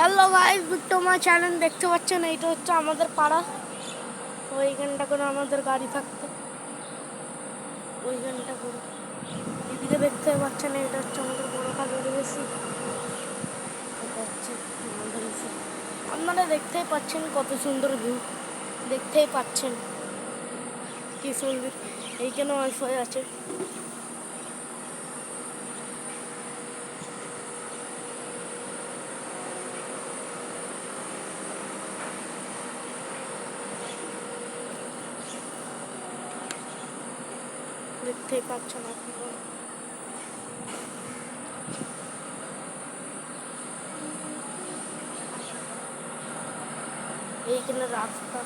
Hello guys, তোমার channel দেখতে পাচ্ছেন, এইটা হচ্ছে আমাদের পাড়া। ওইখানটা করে আমাদের গাড়ি থাকতো, ওইখানটা করে এদিকে দেখতে পাচ্ছেন, এটা হচ্ছে আমাদের বড় কাজের বেশি। এটা হচ্ছে আমাদের বেশি। আপনারা দেখতেই পাচ্ছেন কত সুন্দর ভিউ, দেখতেই পাচ্ছেন কি সুন্দর। এইখানে ওয়াইফাই আছে। দেখতেই পাচ্ছেন আপনারা। এইখানে রাস্তা।